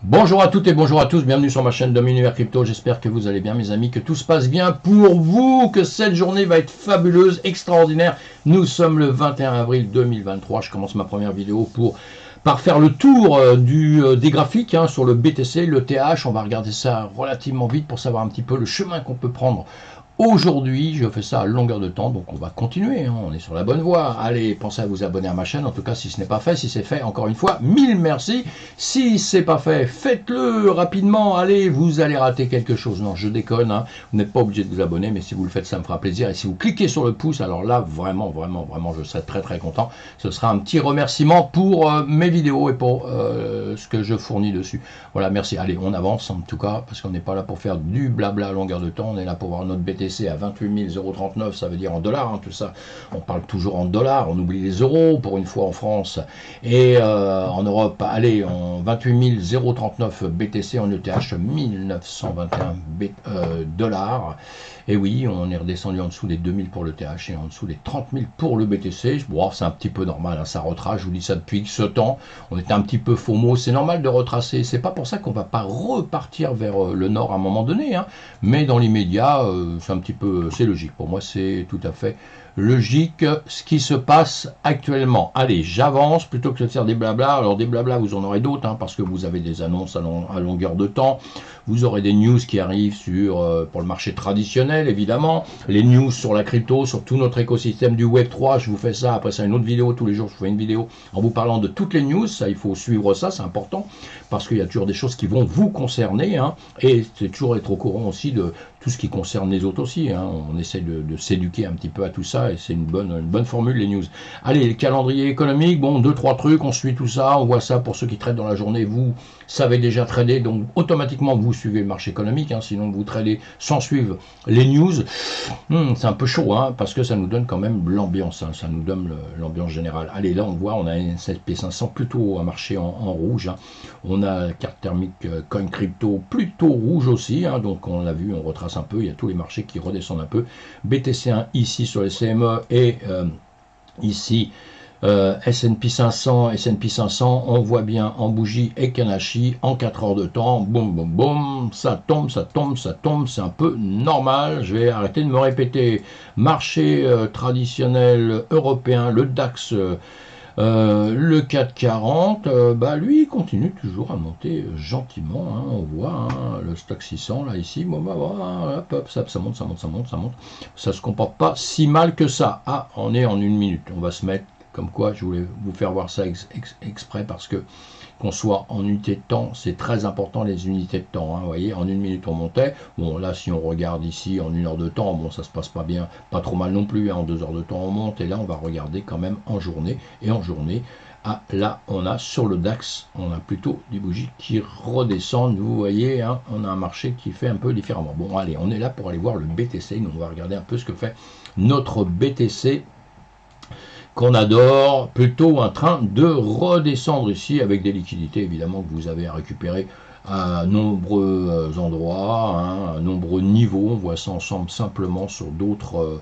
Bonjour à toutes et bonjour à tous, bienvenue sur ma chaîne Dom Univers Crypto, j'espère que vous allez bien mes amis, que tout se passe bien pour vous, que cette journée va être fabuleuse, extraordinaire. Nous sommes le 21 avril 2023, je commence ma première vidéo par faire le tour des graphiques sur le BTC, le TH, on va regarder ça relativement vite pour savoir un petit peu le chemin qu'on peut prendre. Aujourd'hui, je fais ça à longueur de temps, donc on va continuer, on est sur la bonne voie. Allez, pensez à vous abonner à ma chaîne, en tout cas si ce n'est pas fait, si c'est fait, encore une fois, mille merci. Si c'est pas fait, faites-le rapidement, allez, vous allez rater quelque chose. Non, je déconne, vous n'êtes pas obligé de vous abonner, mais si vous le faites, ça me fera plaisir. Et si vous cliquez sur le pouce, alors là, vraiment, je serai très très content. Ce sera un petit remerciement pour mes vidéos et pour ce que je fournis dessus. Voilà, merci. Allez, on avance en tout cas, parce qu'on n'est pas là pour faire du blabla à longueur de temps, on est là pour voir notre BTC à 28 039, ça veut dire en dollars, tout ça. On parle toujours en dollars, on oublie les euros pour une fois en France. Et en Europe, allez, en 28 039 BTC, en ETH, 1921 dollars. Et oui, on est redescendu en dessous des 2000 pour l'ETH et en dessous des 30 000 pour le BTC. Bon, c'est un petit peu normal, ça retrace, je vous dis ça depuis ce temps. On était un petit peu FOMO, c'est normal de retracer. C'est pas pour ça qu'on va pas repartir vers le nord à un moment donné, mais dans l'immédiat, c'est un petit peu, c'est logique. Pour moi, c'est tout à fait logique ce qui se passe actuellement. Allez, j'avance plutôt que de faire des blabla. Alors des blabla, vous en aurez d'autres, parce que vous avez des annonces à longueur de temps. Vous aurez des news qui arrivent pour le marché traditionnel, évidemment. Les news sur la crypto, sur tout notre écosystème du Web3. Je vous fais ça. Après ça, une autre vidéo. Tous les jours, je vous fais une vidéo en vous parlant de toutes les news. Ça, il faut suivre ça, c'est important. Parce qu'il y a toujours des choses qui vont vous concerner. Et c'est toujours être au courant aussi de tout ce qui concerne les autres aussi. On essaie de s'éduquer un petit peu à tout ça. Et c'est une bonne formule, les news. Allez, le calendrier économique. Bon, 2-3 trucs. On suit tout ça. On voit ça pour ceux qui traitent dans la journée. Vous savez déjà trader. Donc, automatiquement, vous suivez le marché économique, sinon vous tradez sans suivre les news, c'est un peu chaud, parce que ça nous donne quand même l'ambiance, ça nous donne l'ambiance générale. Allez, là on voit, on a un SP500 plutôt un marché en rouge, on a la carte thermique coin crypto plutôt rouge aussi, donc on l'a vu, on retrace un peu, il y a tous les marchés qui redescendent un peu, BTC1 ici sur les CME et ici S&P 500, on voit bien en bougie et Kanashi, en 4 heures de temps, boum, boum, boum, ça tombe, c'est un peu normal, je vais arrêter de me répéter. Marché traditionnel européen, le DAX, le 440, lui, il continue toujours à monter gentiment, on voit, le stock 600, là, ici, hop, ça monte, ça se comporte pas si mal que ça. On est en une minute, on va se mettre. Comme quoi, je voulais vous faire voir ça exprès parce que qu'on soit en unité de temps, c'est très important les unités de temps. Vous voyez, en une minute on montait. Bon, là, si on regarde ici en une heure de temps, bon, ça se passe pas bien, pas trop mal non plus. En 2 heures de temps on monte. Et là, on va regarder quand même en journée. Et en journée, là, on a sur le DAX, on a plutôt des bougies qui redescendent. Vous voyez, on a un marché qui fait un peu différemment. Bon, allez, on est là pour aller voir le BTC. Donc, on va regarder un peu ce que fait notre BTC. Qu'on adore, plutôt en train de redescendre ici avec des liquidités évidemment que vous avez à récupérer à nombreux endroits, à nombreux niveaux. On voit ça ensemble simplement sur d'autres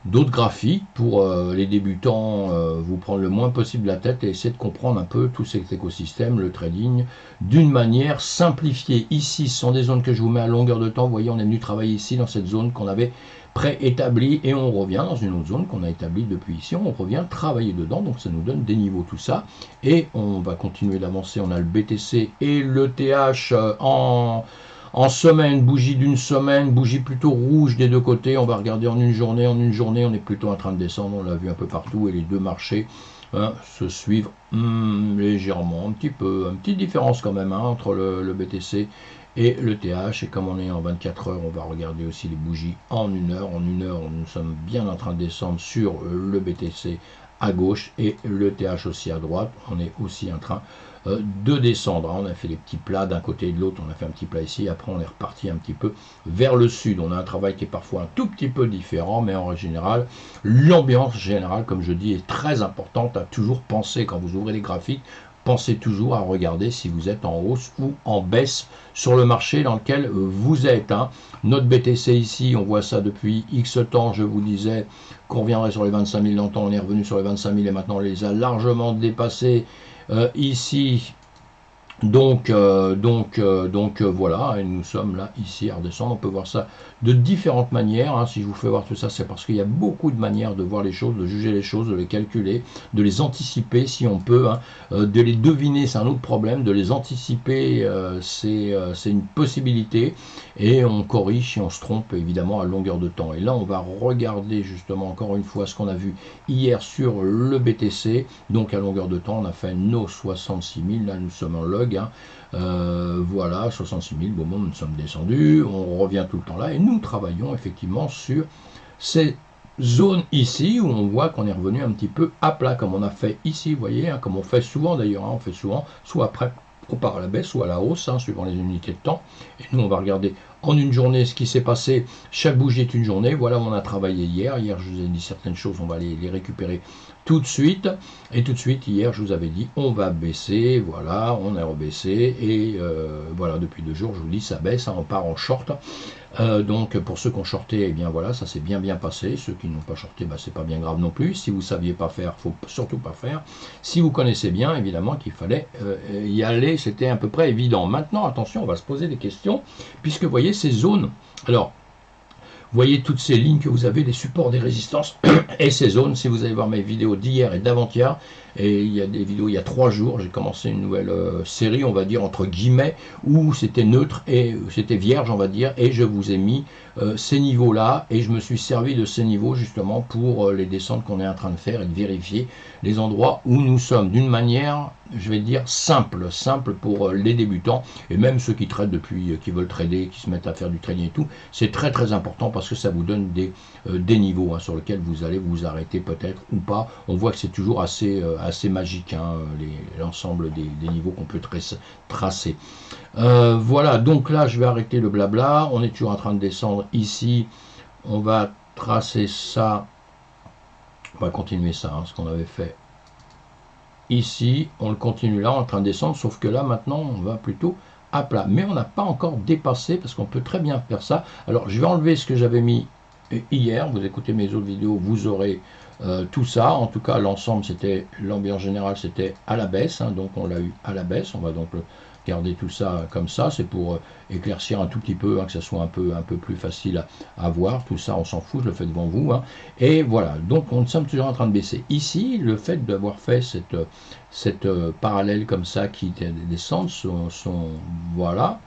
graphiques pour les débutants, vous prendre le moins possible la tête et essayer de comprendre un peu tout cet écosystème, le trading, d'une manière simplifiée. Ici, ce sont des zones que je vous mets à longueur de temps. Vous voyez, on est venu travailler ici dans cette zone qu'on avait préétablie et on revient dans une autre zone qu'on a établie depuis ici. On revient travailler dedans, donc ça nous donne des niveaux, tout ça. Et on va continuer d'avancer. On a le BTC et le TH en semaine, bougie d'une semaine, bougie plutôt rouge des deux côtés. On va regarder en une journée, on est plutôt en train de descendre, on l'a vu un peu partout, et les deux marchés se suivent légèrement, une petite différence quand même entre le BTC et le TH. Et comme on est en 24 heures, on va regarder aussi les bougies en une heure. En une heure, nous sommes bien en train de descendre sur le BTC à gauche et le TH aussi à droite. On est aussi en train de descendre. On a fait les petits plats d'un côté et de l'autre, on a fait un petit plat ici, après on est reparti un petit peu vers le sud. On a un travail qui est parfois un tout petit peu différent, mais en général, l'ambiance générale, comme je dis, est très importante à toujours penser quand vous ouvrez les graphiques. Pensez toujours à regarder si vous êtes en hausse ou en baisse sur le marché dans lequel vous êtes. Notre BTC ici, on voit ça depuis X temps, je vous disais qu'on reviendrait sur les 25 000 dans le temps, on est revenu sur les 25 000 et maintenant on les a largement dépassés. Ici, Voilà, et nous sommes là, ici, à redescendre. On peut voir ça de différentes manières, hein. Si je vous fais voir tout ça, c'est parce qu'il y a beaucoup de manières de voir les choses, de juger les choses, de les calculer, de les anticiper si on peut, hein. De les deviner, c'est un autre problème. De les anticiper, c'est une possibilité. Et on corrige si on se trompe, évidemment, à longueur de temps. Et là, on va regarder justement encore une fois ce qu'on a vu hier sur le BTC. Donc à longueur de temps, on a fait nos 66 000. Là, nous sommes en log. Voilà, 66 000, bon, nous sommes descendus, on revient tout le temps là, et nous travaillons effectivement sur ces zones ici, où on voit qu'on est revenu un petit peu à plat, comme on a fait ici, vous voyez, hein, comme on fait souvent d'ailleurs, hein, on fait souvent, soit après, on part à la baisse, ou à la hausse, hein, suivant les unités de temps, et nous on va regarder en une journée ce qui s'est passé, chaque bougie est une journée, voilà, on a travaillé hier je vous ai dit certaines choses, on va les récupérer tout de suite, et tout de suite hier je vous avais dit on va baisser, voilà, on a rebaissé, et voilà, depuis 2 jours je vous dis ça baisse, hein, on part en short, donc pour ceux qui ont shorté, eh bien voilà, ça s'est bien passé, ceux qui n'ont pas shorté, bah, c'est pas bien grave non plus, si vous ne saviez pas faire, faut surtout pas faire, si vous connaissez bien, évidemment qu'il fallait y aller, c'était à peu près évident. Maintenant attention, on va se poser des questions, puisque vous voyez ces zones, alors vous voyez toutes ces lignes que vous avez, des supports, des résistances et ces zones. Si vous allez voir mes vidéos d'hier et d'avant-hier, et il y a des vidéos il y a 3 jours, j'ai commencé une nouvelle série, on va dire entre guillemets, où c'était neutre et c'était vierge, on va dire, et je vous ai mis ces niveaux-là, et je me suis servi de ces niveaux justement pour les descentes qu'on est en train de faire et de vérifier les endroits où nous sommes d'une manière, je vais dire simple pour les débutants, et même ceux qui traitent depuis, qui veulent trader, qui se mettent à faire du trading et tout, c'est très important parce que ça vous donne des niveaux, hein, sur lesquels vous allez vous arrêter peut-être ou pas. On voit que c'est toujours assez magique, hein, l'ensemble des niveaux qu'on peut tracer. Voilà, donc là je vais arrêter le blabla, on est toujours en train de descendre ici, on va tracer ça, on va continuer ça, hein, ce qu'on avait fait ici, on le continue là, on est en train de descendre, sauf que là maintenant on va plutôt à plat, mais on n'a pas encore dépassé, parce qu'on peut très bien faire ça. Alors je vais enlever ce que j'avais mis hier, vous écoutez mes autres vidéos, vous aurez tout ça. En tout cas l'ensemble, c'était, l'ambiance générale c'était à la baisse, hein, donc on l'a eu à la baisse, on va donc garder tout ça comme ça, c'est pour éclaircir un tout petit peu, hein, que ça soit un peu plus facile à voir, tout ça on s'en fout, je le fais devant vous, hein. Et voilà, donc on sommes toujours en train de baisser. Ici, le fait d'avoir fait cette parallèle comme ça qui descend, voilà,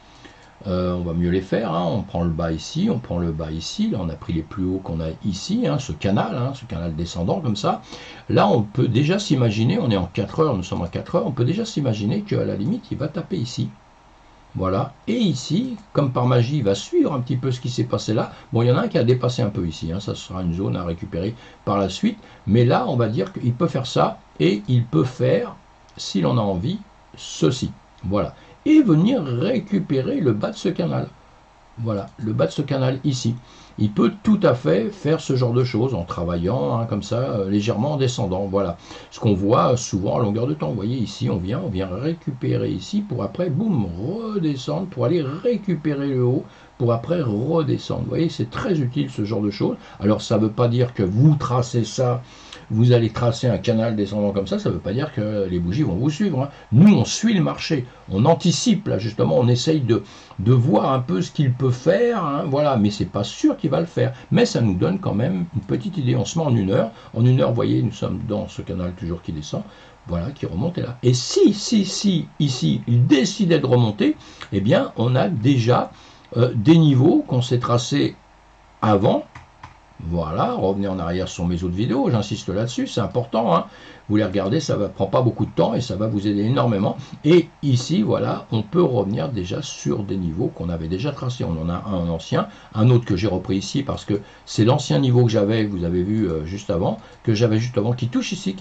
on va mieux les faire, hein. On prend le bas ici, on prend le bas ici, là on a pris les plus hauts qu'on a ici, hein, ce canal descendant comme ça. Là on peut déjà s'imaginer, on est en 4 heures, nous sommes en 4 heures, on peut déjà s'imaginer qu'à la limite il va taper ici. Voilà, et ici, comme par magie, il va suivre un petit peu ce qui s'est passé là. Bon, il y en a un qui a dépassé un peu ici, hein, ça sera une zone à récupérer par la suite, mais là on va dire qu'il peut faire ça, et il peut faire, s'il en a envie, ceci. Voilà, et venir récupérer le bas de ce canal. Voilà, le bas de ce canal ici. Il peut tout à fait faire ce genre de choses en travaillant, hein, comme ça, légèrement en descendant. Voilà, ce qu'on voit souvent à longueur de temps. Vous voyez ici, on vient récupérer ici pour après, boum, redescendre, pour aller récupérer le haut, pour après redescendre. Vous voyez, c'est très utile ce genre de choses. Alors ça ne veut pas dire que vous tracez ça, vous allez tracer un canal descendant comme ça ne veut pas dire que les bougies vont vous suivre, hein. Nous, on suit le marché, on anticipe, là, justement, on essaye de voir un peu ce qu'il peut faire, hein, voilà, mais c'est pas sûr qu'il va le faire. Mais ça nous donne quand même une petite idée. On se met en 1 heure. En 1 heure, vous voyez, nous sommes dans ce canal toujours qui descend, voilà, qui remonte là. Et si, ici, il décidait de remonter, eh bien, on a déjà des niveaux qu'on s'est tracés avant. Voilà, revenez en arrière sur mes autres vidéos, j'insiste là-dessus, c'est important, hein. Vous les regardez, ça ne prend pas beaucoup de temps et ça va vous aider énormément. Et ici, voilà, on peut revenir déjà sur des niveaux qu'on avait déjà tracés. On en a un ancien, un autre que j'ai repris ici parce que c'est l'ancien niveau que j'avais, vous avez vu juste avant, qui touche ici,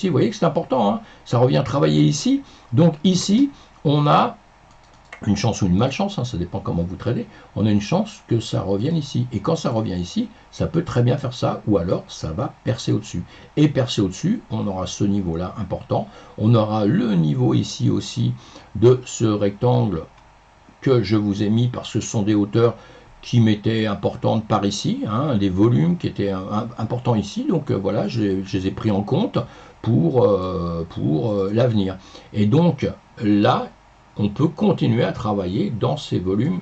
Vous voyez que c'est important, hein. Ça revient travailler ici. Donc ici, on a une chance ou une malchance, hein, ça dépend comment vous tradez, on a une chance que ça revienne ici. Et quand ça revient ici, ça peut très bien faire ça, ou alors ça va percer au-dessus. Et percer au-dessus, on aura ce niveau-là important, on aura le niveau ici aussi de ce rectangle que je vous ai mis parce que ce sont des hauteurs qui m'étaient importantes par ici, hein, des volumes qui étaient importants ici, donc voilà, je les ai pris en compte pour l'avenir. Et donc là, on peut continuer à travailler dans ces volumes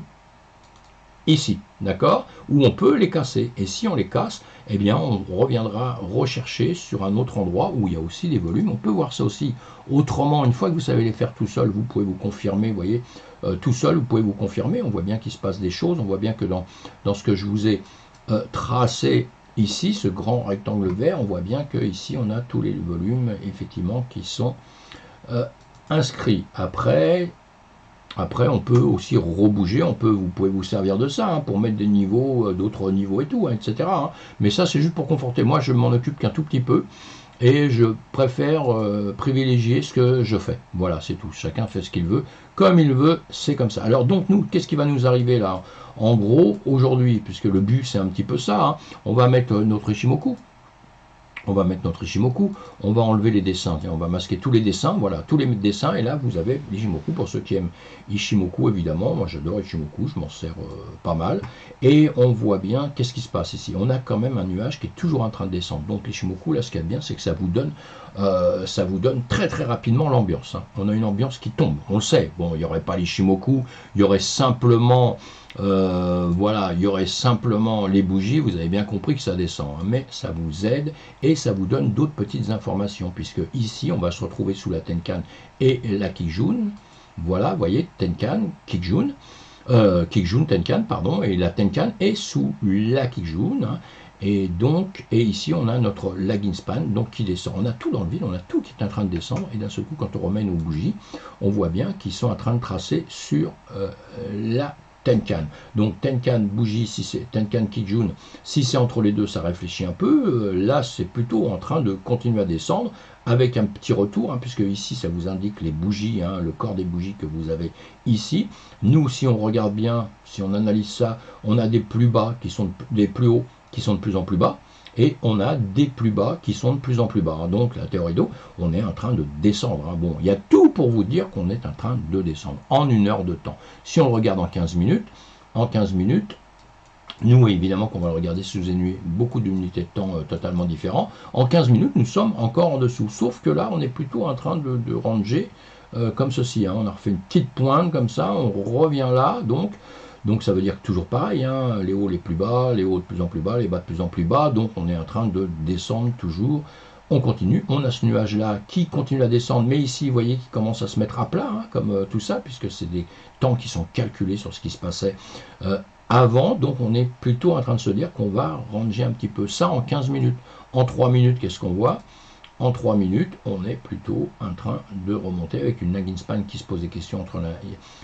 ici, d'accord? Ou on peut les casser. Et si on les casse, eh bien, on reviendra rechercher sur un autre endroit où il y a aussi des volumes. On peut voir ça aussi autrement. Une fois que vous savez les faire tout seul, vous pouvez vous confirmer, vous voyez, tout seul, vous pouvez vous confirmer. On voit bien qu'il se passe des choses. On voit bien que dans ce que je vous ai tracé ici, ce grand rectangle vert, on voit bien que ici on a tous les volumes, effectivement, qui sont inscrits. Après, on peut aussi rebouger, vous pouvez vous servir de ça pour mettre des niveaux, d'autres niveaux et tout, etc. Mais ça, c'est juste pour conforter. Moi, je m'en occupe qu'un tout petit peu et je préfère privilégier ce que je fais. Voilà, c'est tout. Chacun fait ce qu'il veut. Comme il veut, c'est comme ça. Alors donc, nous, qu'est-ce qui va nous arriver là? En gros, aujourd'hui, puisque le but, c'est un petit peu ça, on va mettre notre Ishimoku. On va mettre notre Ishimoku, on va enlever les dessins, on va masquer tous les dessins, voilà, tous les dessins, et là vous avez l'Ishimoku, pour ceux qui aiment Ishimoku évidemment, moi j'adore Ishimoku, je m'en sers pas mal, et on voit bien qu'est-ce qui se passe ici, on a quand même un nuage qui est toujours en train de descendre, donc l'Ishimoku, là ce qu'il y a de bien, c'est que ça vous donne très très rapidement l'ambiance, on a une ambiance qui tombe, on le sait, bon, il n'y aurait pas l'Ishimoku, il y aurait simplement... voilà, il y aurait simplement les bougies, vous avez bien compris que ça descend, mais ça vous aide et ça vous donne d'autres petites informations, puisque ici on va se retrouver sous la Tenkan et la Kijun, voilà, vous voyez, Tenkan, Kijun, Tenkan, pardon, et la Tenkan est sous la Kijun, et donc, et ici on a notre lagging span, donc qui descend, on a tout dans le vide, on a tout qui est en train de descendre, et d'un seul coup quand on remet nos bougies, on voit bien qu'ils sont en train de tracer sur la Tenkan. Donc Tenkan bougie, si c'est Tenkan Kijun, si c'est entre les deux, ça réfléchit un peu. Là, c'est plutôt en train de continuer à descendre avec un petit retour, puisque ici, ça vous indique les bougies, le corps des bougies que vous avez ici. Nous, si on regarde bien, si on analyse ça, on a des plus bas qui sont des plus hauts qui sont de plus en plus bas. Et on a des plus bas qui sont de plus en plus bas. Donc la théorie d'eau, on est en train de descendre. Bon, il y a tout pour vous dire qu'on est en train de descendre en 1 heure de temps. Si on le regarde en 15 minutes, nous évidemment qu'on va le regarder sous beaucoup d'unités de temps totalement différents. En 15 minutes, nous sommes encore en dessous. Sauf que là, on est plutôt en train de ranger comme ceci. On a refait une petite pointe comme ça, on revient là, donc ça veut dire que toujours pareil, les hauts les plus bas, les hauts de plus en plus bas, les bas de plus en plus bas, donc on est en train de descendre toujours, on continue, on a ce nuage là qui continue à descendre, mais ici vous voyez qu'il commence à se mettre à plat, comme tout ça, puisque c'est des temps qui sont calculés sur ce qui se passait avant, donc on est plutôt en train de se dire qu'on va ranger un petit peu ça en 15 minutes. En 3 minutes, qu'est-ce qu'on voit? En 3 minutes, on est plutôt en train de remonter avec une lagging span qui se pose des questions entre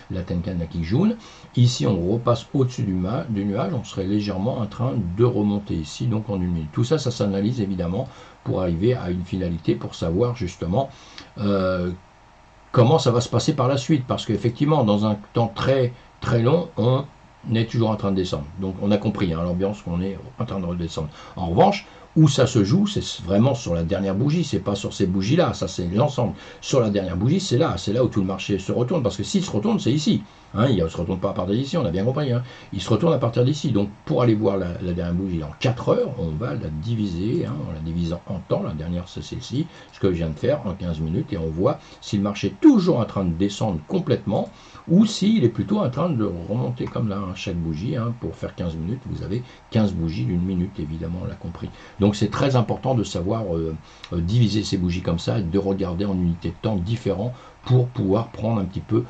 la Tenkan et la Kijun. Ici, on repasse au-dessus du nuage, on serait légèrement en train de remonter ici, donc en 1 minute. Tout ça, ça s'analyse évidemment pour arriver à une finalité, pour savoir justement comment ça va se passer par la suite. Parce qu'effectivement, dans un temps très très long, on est toujours en train de descendre. Donc on a compris l'ambiance qu'on est en train de redescendre. En revanche, où ça se joue, c'est vraiment sur la dernière bougie, c'est pas sur ces bougies-là, ça c'est l'ensemble. Sur la dernière bougie, c'est là où tout le marché se retourne, parce que s'il se retourne, c'est ici. Il ne se retourne pas à partir d'ici, on a bien compris. Il se retourne à partir d'ici. Donc pour aller voir la dernière bougie en 4 heures, on va la diviser, on la divise en temps, la dernière c'est celle-ci, ce que je viens de faire en 15 minutes, et on voit si le marché est toujours en train de descendre complètement, ou s'il est plutôt en train de remonter comme là, chaque bougie, pour faire 15 minutes, vous avez 15 bougies d'1 minute, évidemment, on l'a compris. Donc c'est très important de savoir diviser ces bougies comme ça, et de regarder en unités de temps différents pour pouvoir prendre un petit peu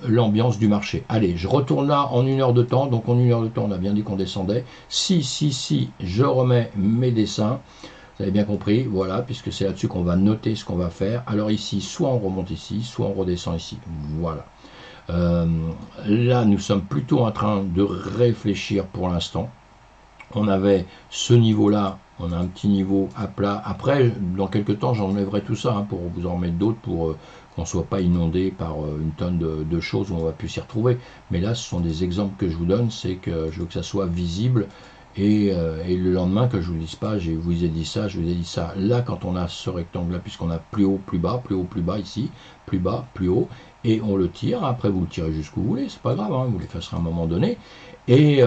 l'ambiance du marché. Allez, je retourne là en 1 heure de temps, donc en 1 heure de temps, on a bien dit qu'on descendait. Si, je remets mes dessins, vous avez bien compris, voilà, puisque c'est là-dessus qu'on va noter ce qu'on va faire. Alors ici, soit on remonte ici, soit on redescend ici, voilà. Là, nous sommes plutôt en train de réfléchir pour l'instant. On avait ce niveau-là, on a un petit niveau à plat. Après, dans quelques temps, j'enlèverai tout ça pour vous en remettre d'autres pour qu'on ne soit pas inondé par une tonne de choses où on va plus s'y retrouver. Mais là, ce sont des exemples que je vous donne, c'est que je veux que ça soit visible. Et le lendemain, que je ne vous dise pas, je vous ai dit ça, je vous ai dit ça. Là, quand on a ce rectangle-là, puisqu'on a plus haut, plus bas ici, plus bas, plus haut, et on le tire. Après, vous le tirez jusqu'où vous voulez, c'est pas grave, hein, vous l'effacerez à un moment donné. Et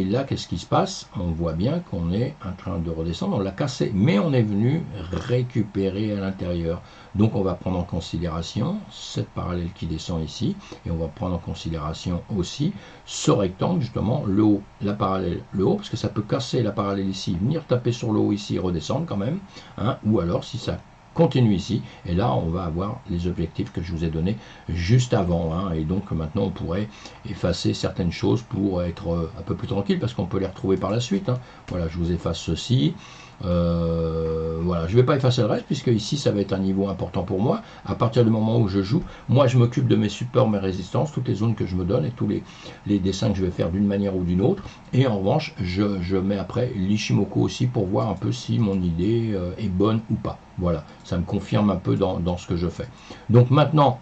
là, qu'est-ce qui se passe? On voit bien qu'on est en train de redescendre, on l'a cassé, mais on est venu récupérer à l'intérieur. Donc on va prendre en considération cette parallèle qui descend ici, et on va prendre en considération aussi ce rectangle, justement, le haut, la parallèle, le haut, parce que ça peut casser la parallèle ici, venir taper sur le haut ici et redescendre quand même, hein, ou alors si ça continue ici, et là on va avoir les objectifs que je vous ai donnés juste avant, hein, et donc maintenant on pourrait effacer certaines choses pour être un peu plus tranquille, parce qu'on peut les retrouver par la suite, hein. Voilà, je vous efface ceci, voilà, je ne vais pas effacer le reste, puisque ici ça va être un niveau important pour moi. À partir du moment où je joue, moi je m'occupe de mes supports, mes résistances, toutes les zones que je me donne, et tous les dessins que je vais faire d'une manière ou d'une autre, et en revanche je mets après l'Ishimoku aussi, pour voir un peu si mon idée est bonne ou pas. Voilà, ça me confirme un peu dans ce que je fais. Donc maintenant,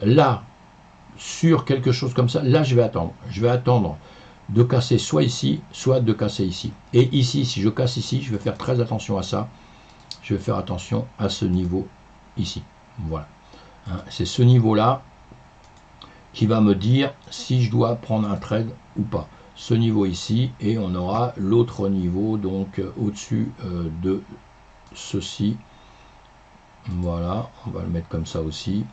là, sur quelque chose comme ça, là je vais attendre. Je vais attendre de casser soit ici, soit de casser ici. Et ici, si je casse ici, je vais faire très attention à ça. Je vais faire attention à ce niveau ici. Voilà. Hein, c'est ce niveau-là qui va me dire si je dois prendre un trade ou pas. Ce niveau ici, et on aura l'autre niveau, donc au-dessus de ceci. Voilà, on va le mettre comme ça aussi.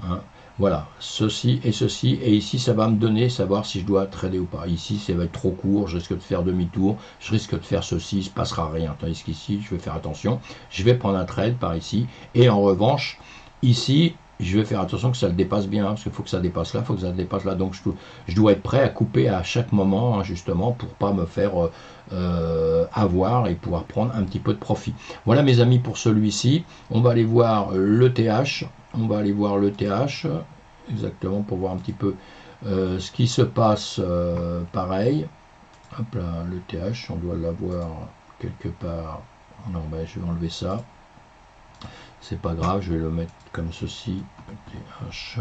Hein. Voilà, ceci et ceci, et ici ça va me donner, savoir si je dois trader ou pas. Ici ça va être trop court, je risque de faire demi-tour, je risque de faire ceci, il ne se passera rien. Tandis qu'ici, je vais faire attention, je vais prendre un trade par ici, et en revanche, ici, je vais faire attention que ça le dépasse bien, hein, parce qu'il faut que ça dépasse là, il faut que ça dépasse là, donc je dois être prêt à couper à chaque moment, hein, justement, pour pas me faire avoir et pouvoir prendre un petit peu de profit. Voilà mes amis pour celui-ci, on va aller voir le TH, exactement, pour voir un petit peu ce qui se passe, pareil. Hop là, le TH, on doit l'avoir quelque part. Non, ben, je vais enlever ça. C'est pas grave, je vais le mettre comme ceci. TH.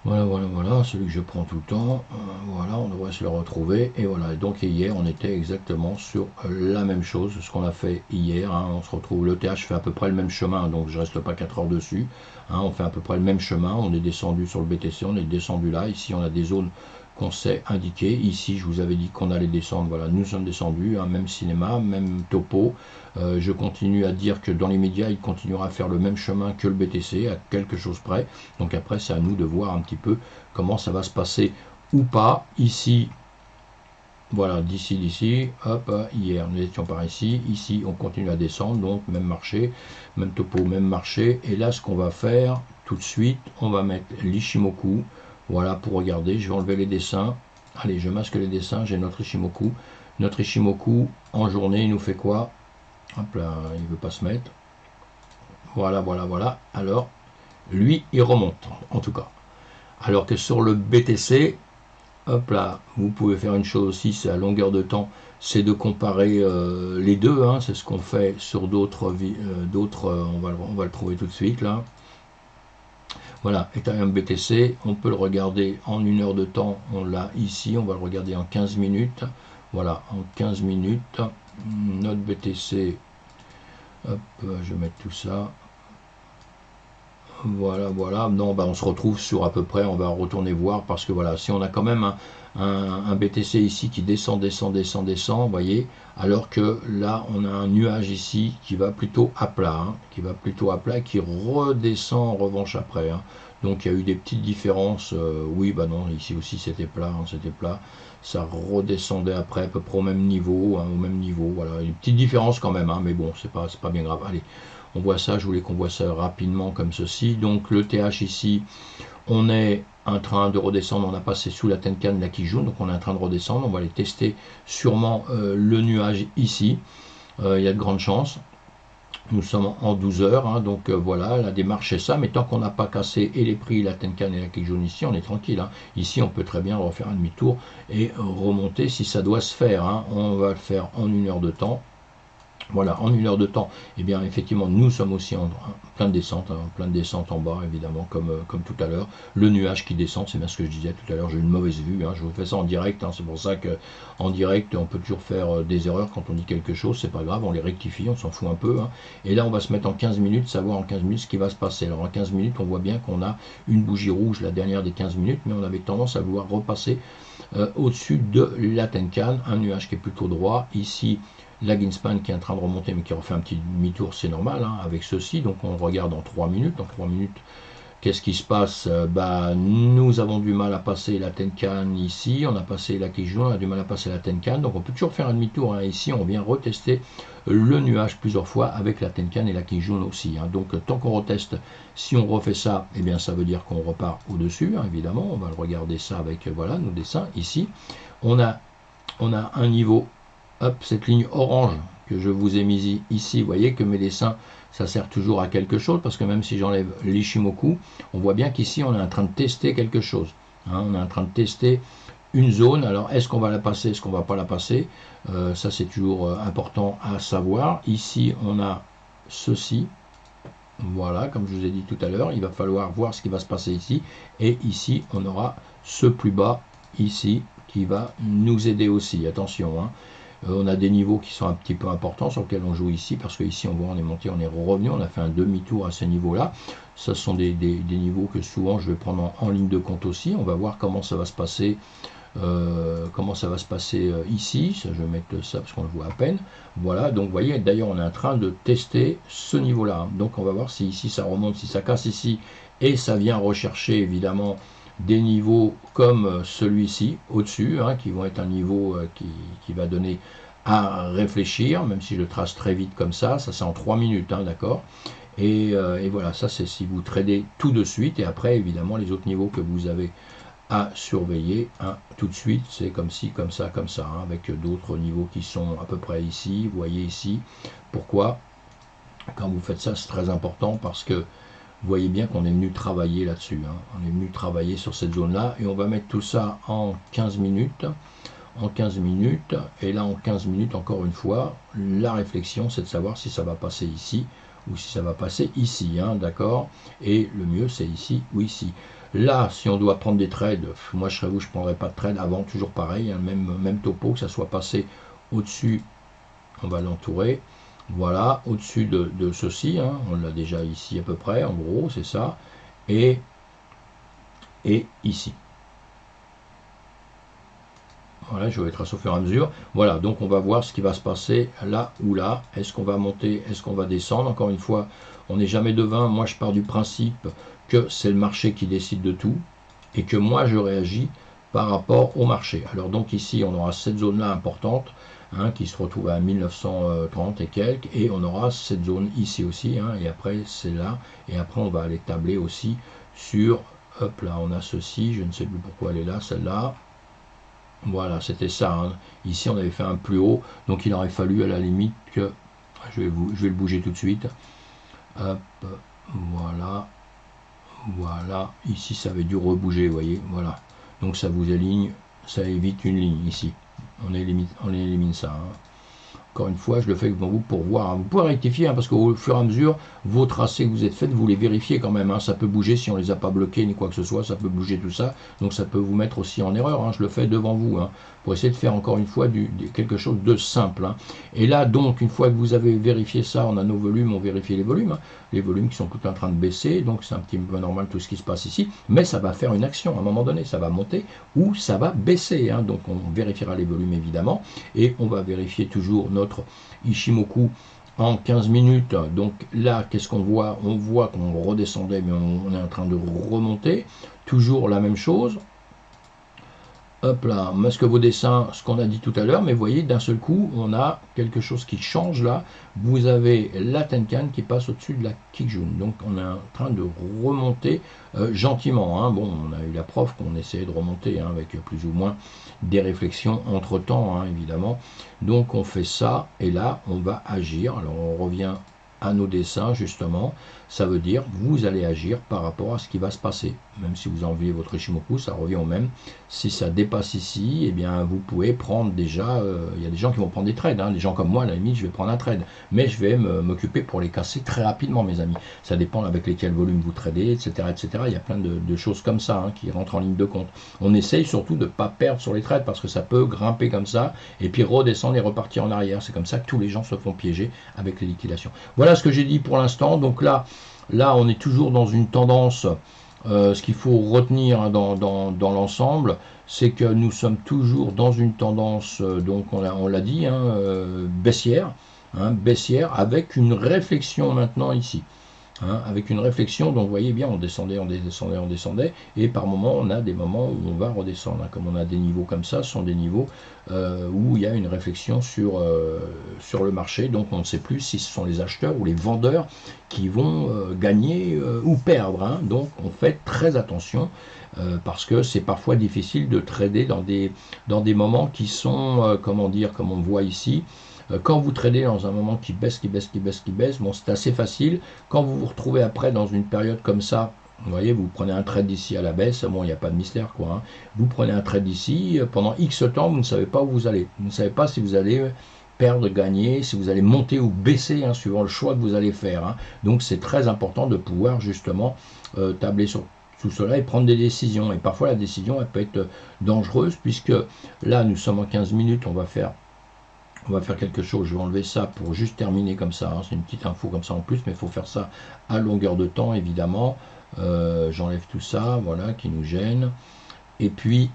Voilà, voilà, voilà, celui que je prends tout le temps. Voilà, on devrait se le retrouver. Et voilà, donc hier, on était exactement sur la même chose, ce qu'on a fait hier. Hein. On se retrouve, le TH fait à peu près le même chemin, donc je reste pas 4 heures dessus. Hein. On fait à peu près le même chemin. On est descendu sur le BTC, on est descendu là. Ici, on a des zones qu'on s'est indiquées. Ici, je vous avais dit qu'on allait descendre. Voilà, nous sommes descendus, hein, même cinéma, même topo. Je continue à dire que dans les médias, il continuera à faire le même chemin que le BTC, à quelque chose près. Donc après, c'est à nous de voir un petit peu comment ça va se passer ou pas. Ici, voilà, d'ici, hop, hier, nous étions par ici. Ici, on continue à descendre, donc même marché, même topo, même marché. Et là, ce qu'on va faire tout de suite, on va mettre l'Ishimoku. Voilà, pour regarder, je vais enlever les dessins. Allez, je masque les dessins, j'ai notre Ishimoku. Notre Ishimoku, en journée, il nous fait quoi? Hop là, il ne veut pas se mettre. Voilà, voilà, voilà. Alors, lui, il remonte, en tout cas. Alors que sur le BTC, hop là, vous pouvez faire une chose aussi, c'est à longueur de temps, c'est de comparer les deux. Hein, c'est ce qu'on fait sur d'autres, on va le trouver tout de suite, là. Voilà, Ethereum BTC, on peut le regarder en 1 heure de temps, on l'a ici, on va le regarder en 15 minutes. Voilà, en 15 minutes, notre BTC, hop, je vais mettre tout ça. Voilà, voilà, non, bah on se retrouve sur à peu près, on va retourner voir, parce que voilà, si on a quand même un BTC ici qui descend, vous voyez, alors que là, on a un nuage ici qui va plutôt à plat, hein, qui redescend en revanche après, hein. Donc il y a eu des petites différences, oui, bah non, ici aussi c'était plat, hein, ça redescendait après à peu près au même niveau, hein, voilà, une petite différence quand même, hein, mais bon, c'est pas bien grave, allez. On voit ça, je voulais qu'on voit ça rapidement comme ceci. Donc le TH ici, on est en train de redescendre, on a passé sous la Tenkan, la Kijun, donc on est en train de redescendre. On va aller tester sûrement le nuage ici. Il y a de grandes chances. Nous sommes en 12 heures, hein, donc voilà, la démarche c'est ça. Mais tant qu'on n'a pas cassé et les prix, la Tenkan et la Kijun ici, on est tranquille. Hein. Ici, on peut très bien refaire un demi-tour et remonter si ça doit se faire. Hein. On va le faire en 1 heure de temps. Voilà, en 1 heure de temps, eh bien effectivement, nous sommes aussi en plein de descente en bas, évidemment, comme tout à l'heure. Le nuage qui descend, c'est bien ce que je disais tout à l'heure, j'ai une mauvaise vue, hein, je vous fais ça en direct, hein, c'est pour ça que en direct, on peut toujours faire des erreurs quand on dit quelque chose, c'est pas grave, on les rectifie, on s'en fout un peu. Hein. Et là, on va se mettre en 15 minutes, savoir en 15 minutes ce qui va se passer. Alors en 15 minutes, on voit bien qu'on a une bougie rouge, la dernière des 15 minutes, mais on avait tendance à vouloir repasser au-dessus de la Tenkan, un nuage qui est plutôt droit, ici la Greenspan qui est en train de remonter mais qui refait un petit demi-tour, c'est normal, hein, avec ceci. Donc on regarde en 3 minutes. En 3 minutes, qu'est-ce qui se passe? Nous avons du mal à passer la Tenkan ici, on a passé la Kijun, on a du mal à passer la Tenkan, donc on peut toujours faire un demi-tour. Hein. Ici, on vient retester le nuage plusieurs fois avec la Tenkan et la Kijun aussi. Hein. Donc tant qu'on reteste, si on refait ça, eh bien ça veut dire qu'on repart au-dessus, hein, évidemment. On va regarder ça avec voilà, nos dessins. Ici, on a un niveau. Hop, cette ligne orange que je vous ai mise ici, vous voyez que mes dessins, ça sert toujours à quelque chose, parce que même si j'enlève l'Ishimoku, on voit bien qu'ici, on est en train de tester quelque chose. Hein, on est en train de tester une zone. Alors, est-ce qu'on va la passer, est-ce qu'on ne va pas la passer? Ça, c'est toujours important à savoir. Ici, on a ceci. Voilà, comme je vous ai dit tout à l'heure, il va falloir voir ce qui va se passer ici. Et ici, on aura ce plus bas, ici, qui va nous aider aussi. Attention, hein. On a des niveaux qui sont un petit peu importants sur lesquels on joue ici, parce que ici on voit on est monté, on est revenu, on a fait un demi-tour à ce niveau-là. Ce sont des niveaux que souvent je vais prendre en ligne de compte aussi. On va voir comment ça va se passer, ici. Je vais mettre ça parce qu'on le voit à peine. Voilà, donc vous voyez, d'ailleurs on est en train de tester ce niveau-là. Donc on va voir si ici ça remonte, si ça casse ici, et ça vient rechercher évidemment des niveaux comme celui-ci au-dessus, hein, qui vont être un niveau qui va donner à réfléchir, même si je le trace très vite comme ça c'est en 3 minutes, hein, d'accord, et voilà, ça c'est si vous tradez tout de suite, et après évidemment les autres niveaux que vous avez à surveiller, hein, tout de suite, c'est comme ci, comme ça, hein, avec d'autres niveaux qui sont à peu près ici, vous voyez ici. Pourquoi? Quand vous faites ça, c'est très important, parce que vous voyez bien qu'on est venu travailler là-dessus. Hein. On est venu travailler sur cette zone-là. Et on va mettre tout ça en 15 minutes. En 15 minutes. Et là, en 15 minutes, encore une fois, la réflexion, c'est de savoir si ça va passer ici ou si ça va passer ici. Hein, d'accord? Et le mieux, c'est ici ou ici. Là, si on doit prendre des trades, moi, je serais vous, je ne prendrais pas de trade avant. Toujours pareil, hein, même topo, que ça soit passé au-dessus. On va l'entourer. Voilà, au-dessus de ceci, hein, on l'a déjà ici à peu près, en gros, c'est ça, et ici. Voilà, je vais tracer au fur et à mesure. Voilà, donc on va voir ce qui va se passer là ou là. Est-ce qu'on va monter, est-ce qu'on va descendre? Encore une fois, on n'est jamais devin. Moi, je pars du principe que c'est le marché qui décide de tout, et que moi, je réagis par rapport au marché. Alors donc ici, on aura cette zone-là importante, hein, qui se retrouve à 1930 et quelques, et on aura cette zone ici aussi, hein, et après c'est là, et après on va aller tabler aussi sur, hop là, on a ceci, je ne sais plus pourquoi elle est là, celle-là. Voilà, c'était ça. Hein. Ici, on avait fait un plus haut, donc il aurait fallu à la limite que... Je vais le bouger tout de suite. Hop, voilà. Voilà. Ici, ça avait dû rebouger, vous voyez. Voilà. Donc, ça vous aligne, ça évite une ligne ici. On élimine ça. Hein. Encore une fois, je le fais devant vous pour voir. Hein. Vous pouvez rectifier, hein, parce qu'au fur et à mesure, vos tracés que vous êtes faits, vous les vérifiez quand même. Hein. Ça peut bouger si on ne les a pas bloqués ni quoi que ce soit. Ça peut bouger tout ça. Donc ça peut vous mettre aussi en erreur. Hein. Je le fais devant vous. Hein, pour essayer de faire encore une fois quelque chose de simple. Hein. Et là, donc, une fois que vous avez vérifié ça, on a nos volumes, on vérifie les volumes. Hein. Les volumes qui sont tout en train de baisser. Donc c'est un petit peu normal tout ce qui se passe ici. Mais ça va faire une action à un moment donné. Ça va monter ou ça va baisser. Hein. Donc on vérifiera les volumes évidemment. Et on va vérifier toujours notre Ishimoku en 15 minutes. Donc là, qu'est-ce qu'on voit? On voit qu'on redescendait, mais on est en train de remonter. Toujours la même chose. Hop là, masque vos dessins, ce qu'on a dit tout à l'heure, mais vous voyez, d'un seul coup, on a quelque chose qui change là. Vous avez la Tenkan qui passe au-dessus de la Kijun. Donc on est en train de remonter gentiment. Hein. Bon, on a eu la preuve qu'on essayait de remonter, hein, avec plus ou moins des réflexions entre-temps, hein, évidemment. Donc on fait ça, et là, on va agir. Alors on revient à nos dessins, justement. Ça veut dire, vous allez agir par rapport à ce qui va se passer. même si vous enlevez votre Ishimoku, ça revient au même. Si ça dépasse ici, eh bien vous pouvez prendre déjà, il y a des gens qui vont prendre des trades, hein, des gens comme moi, à la limite, je vais prendre un trade, mais je vais m'occuper pour les casser très rapidement, mes amis. Ça dépend avec lesquels volumes vous tradez, etc., etc. Il y a plein de choses comme ça hein, qui rentrent en ligne de compte. On essaye surtout de ne pas perdre sur les trades parce que ça peut grimper comme ça et puis redescendre et repartir en arrière. C'est comme ça que tous les gens se font piéger avec les liquidations. Voilà ce que j'ai dit pour l'instant. Donc là, on est toujours dans une tendance. Ce qu'il faut retenir hein, dans l'ensemble, c'est que nous sommes toujours dans une tendance, donc on l'a dit, hein, baissière, avec une réflexion maintenant ici. Hein, avec une réflexion, donc vous voyez bien, on descendait, et par moment, on a des moments où on va redescendre, hein, comme on a des niveaux comme ça, ce sont des niveaux où il y a une réflexion sur le marché, donc on ne sait plus si ce sont les acheteurs ou les vendeurs qui vont gagner ou perdre, hein, donc on fait très attention, parce que c'est parfois difficile de trader dans des moments qui sont, comment dire, comme on voit ici. Quand vous tradez dans un moment qui baisse, bon c'est assez facile. Quand vous vous retrouvez après dans une période comme ça, vous voyez, vous prenez un trade d'ici à la baisse, bon il n'y a pas de mystère quoi. Hein. Vous prenez un trade d'ici, pendant X temps, vous ne savez pas où vous allez. Vous ne savez pas si vous allez perdre, gagner, si vous allez monter ou baisser, hein, suivant le choix que vous allez faire. Hein. Donc c'est très important de pouvoir justement tabler sur tout cela et prendre des décisions. Et parfois la décision elle peut être dangereuse puisque là nous sommes en 15 minutes, on va faire quelque chose, je vais enlever ça pour juste terminer comme ça, hein. C'est une petite info comme ça en plus, mais il faut faire ça à longueur de temps évidemment. J'enlève tout ça, voilà, qui nous gêne. Et puis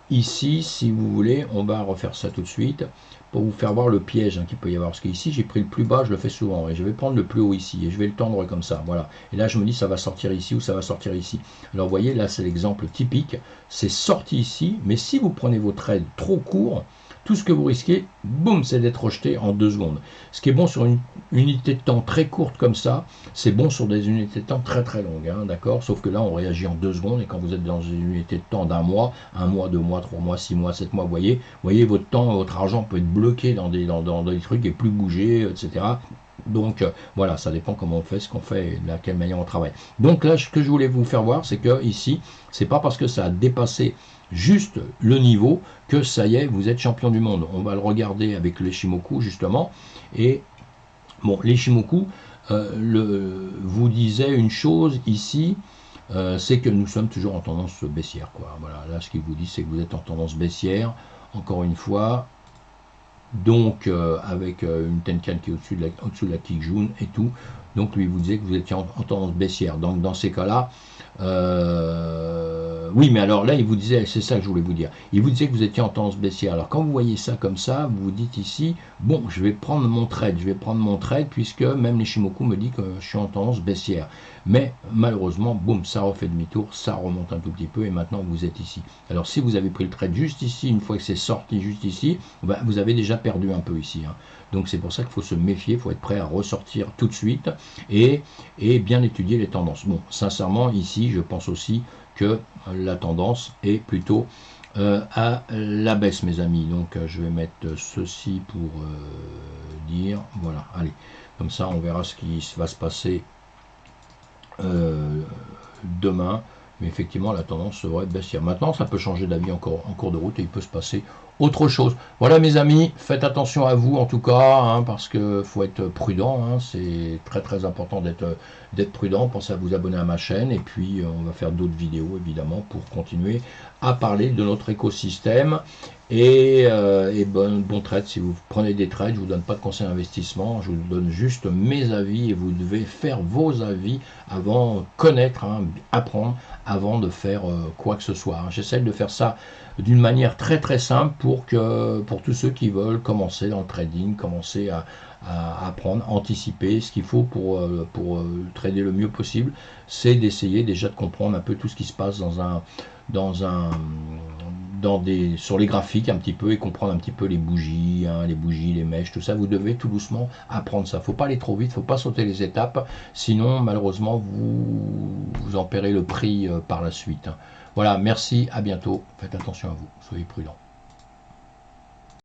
ici, si vous voulez, on va refaire ça tout de suite pour vous faire voir le piège hein, qu'il peut y avoir. Parce qu'ici, j'ai pris le plus bas, je le fais souvent, et je vais prendre le plus haut ici, et je vais le tendre comme ça, voilà. Et là, je me dis, ça va sortir ici ou ça va sortir ici. Alors, vous voyez, là, c'est l'exemple typique. C'est sorti ici, mais si vous prenez vos trades trop courts, tout ce que vous risquez, boum, c'est d'être rejeté en 2 secondes. Ce qui est bon sur une unité de temps très courte comme ça, c'est bon sur des unités de temps très très longues, hein, d'accord? Sauf que là, on réagit en 2 secondes, et quand vous êtes dans une unité de temps d'un mois, 1 mois, 2 mois, 3 mois, 6 mois, 7 mois, vous voyez votre temps, votre argent peut être bloqué dans des trucs et plus bouger, etc. Donc voilà, ça dépend comment on fait, ce qu'on fait, de quelle manière on travaille. Donc là, ce que je voulais vous faire voir, c'est que ici, c'est pas parce que ça a dépassé juste le niveau que ça y est, vous êtes champion du monde. On va le regarder avec l'Ishimoku justement. Et bon, l'Ishimoku vous disait une chose ici, c'est que nous sommes toujours en tendance baissière, quoi. Voilà, là ce qu'il vous dit, c'est que vous êtes en tendance baissière, encore une fois. Donc avec une Tenkan qui est au-dessus de la Kijun et tout. Donc lui vous disait que vous étiez en tendance baissière. Donc dans ces cas-là, oui, mais alors là, il vous disait, c'est ça que je voulais vous dire, il vous disait que vous étiez en tendance baissière. Alors quand vous voyez ça comme ça, vous vous dites ici, bon, je vais prendre mon trade, puisque même l'Ishimoku me dit que je suis en tendance baissière. Mais malheureusement, boum, ça refait demi-tour, ça remonte un tout petit peu, et maintenant vous êtes ici. Alors si vous avez pris le trade juste ici, une fois que c'est sorti juste ici, ben, vous avez déjà perdu un peu ici. Hein. Donc c'est pour ça qu'il faut se méfier, il faut être prêt à ressortir tout de suite, et bien étudier les tendances. Bon, sincèrement, ici, je pense aussi que la tendance est plutôt à la baisse, mes amis. Donc je vais mettre ceci pour dire, voilà, allez, comme ça on verra ce qui va se passer demain. Mais effectivement, la tendance serait baissière. Maintenant, ça peut changer d'avis encore en cours de route et il peut se passer autre chose. Voilà, mes amis, faites attention à vous en tout cas, hein, parce qu'il faut être prudent. Hein, c'est très très important d'être prudent. Pensez à vous abonner à ma chaîne et puis on va faire d'autres vidéos évidemment pour continuer à parler de notre écosystème. Et bon trade, si vous prenez des trades, je ne vous donne pas de conseils d'investissement, je vous donne juste mes avis et vous devez faire vos avis avant, connaître, hein, apprendre avant de faire quoi que ce soit. Hein. J'essaie de faire ça d'une manière très très simple pour tous ceux qui veulent commencer dans le trading, commencer à apprendre, anticiper. Ce qu'il faut pour trader le mieux possible, c'est d'essayer déjà de comprendre un peu tout ce qui se passe sur les graphiques un petit peu et comprendre un petit peu les bougies, hein, les mèches, tout ça. Vous devez tout doucement apprendre ça. Faut pas aller trop vite, faut pas sauter les étapes, sinon malheureusement vous en paierez le prix par la suite. Hein. Voilà, merci, à bientôt. Faites attention à vous, soyez prudents.